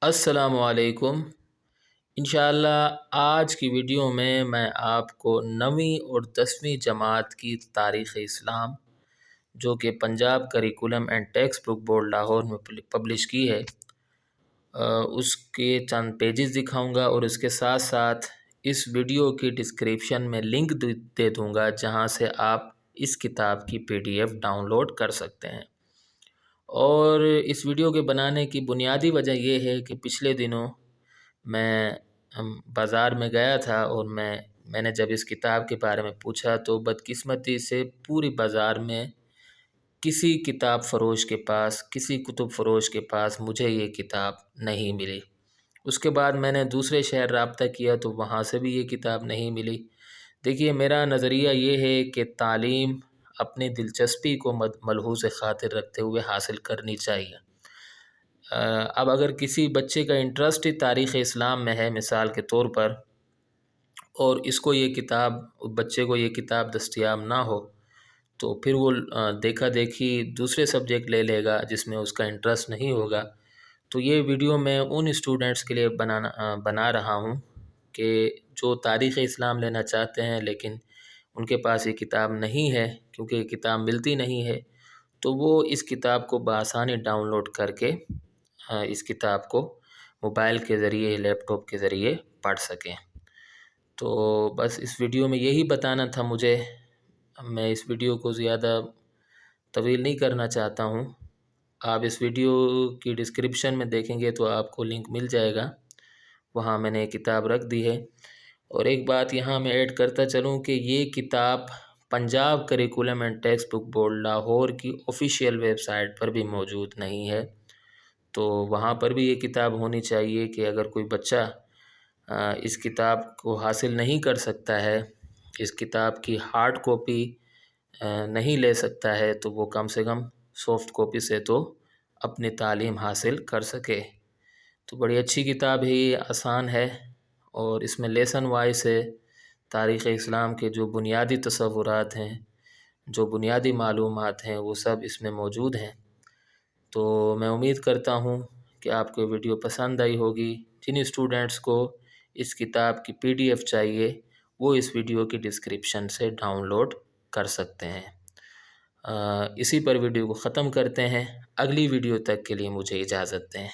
السلام علیکم۔ انشاءاللہ آج کی ویڈیو میں آپ کو 9ویں اور 10ویں جماعت کی تاریخ اسلام جو کہ Punjab curriculum and text book board Lahore میں پبلش کی ہے اس کے چند پیجز دکھاؤں گا، اور اس کے ساتھ ساتھ اس ویڈیو کی ڈسکرپشن میں لنک دے دوں گا جہاں سے آپ اس کتاب کی PDF ڈاؤن لوڈ کر سکتے ہیں۔ اور اس ویڈیو کے بنانے کی بنیادی وجہ یہ ہے کہ پچھلے دنوں میں بازار میں گیا تھا، اور میں نے جب اس کتاب کے بارے میں پوچھا تو بدقسمتی سے پوری بازار میں کسی کتاب فروش کے پاس، کسی کتب فروش کے پاس مجھے یہ کتاب نہیں ملی۔ اس کے بعد میں نے دوسرے شہر رابطہ کیا تو وہاں سے بھی یہ کتاب نہیں ملی۔ دیکھیے، میرا نظریہ یہ ہے کہ تعلیم اپنی دلچسپی کو ملحوظ خاطر رکھتے ہوئے حاصل کرنی چاہیے۔ اب اگر کسی بچے کا انٹرسٹ ہی تاریخ اسلام میں ہے مثال کے طور پر، اور اس کو یہ کتاب، بچے کو یہ کتاب دستیاب نہ ہو، تو پھر وہ دیکھا دیکھی دوسرے سبجیکٹ لے لے گا جس میں اس کا انٹرسٹ نہیں ہوگا۔ تو یہ ویڈیو میں ان اسٹوڈنٹس کے لیے بنا رہا ہوں کہ جو تاریخ اسلام لینا چاہتے ہیں لیکن ان کے پاس یہ کتاب نہیں ہے، کیونکہ یہ کتاب ملتی نہیں ہے، تو وہ اس کتاب کو بآسانی ڈاؤن لوڈ کر کے اس کتاب کو موبائل کے ذریعے، لیپ ٹاپ کے ذریعے پڑھ سکیں۔ تو بس اس ویڈیو میں یہی بتانا تھا مجھے۔ میں اس ویڈیو کو زیادہ طویل نہیں کرنا چاہتا ہوں۔ آپ اس ویڈیو کی ڈسکرپشن میں دیکھیں گے تو آپ کو لنک مل جائے گا، وہاں میں نے کتاب رکھ دی ہے۔ اور ایک بات یہاں میں ایڈ کرتا چلوں کہ یہ کتاب Punjab curriculum and text book board Lahore کی آفیشیل ویب سائٹ پر بھی موجود نہیں ہے، تو وہاں پر بھی یہ کتاب ہونی چاہیے کہ اگر کوئی بچہ اس کتاب کو حاصل نہیں کر سکتا ہے، اس کتاب کی ہارڈ کاپی نہیں لے سکتا ہے، تو وہ کم سے کم سافٹ کاپی سے تو اپنی تعلیم حاصل کر سکے۔ تو بڑی اچھی کتاب ہے، یہ آسان ہے، اور اس میں لیسن وائز ہے۔ تاریخ اسلام کے جو بنیادی تصورات ہیں، جو بنیادی معلومات ہیں، وہ سب اس میں موجود ہیں۔ تو میں امید کرتا ہوں کہ آپ کو ویڈیو پسند آئی ہوگی۔ جن اسٹوڈنٹس کو اس کتاب کی PDF چاہیے وہ اس ویڈیو کی ڈسکرپشن سے ڈاؤن لوڈ کر سکتے ہیں۔ اسی پر ویڈیو کو ختم کرتے ہیں۔ اگلی ویڈیو تک کے لیے مجھے اجازت دیں۔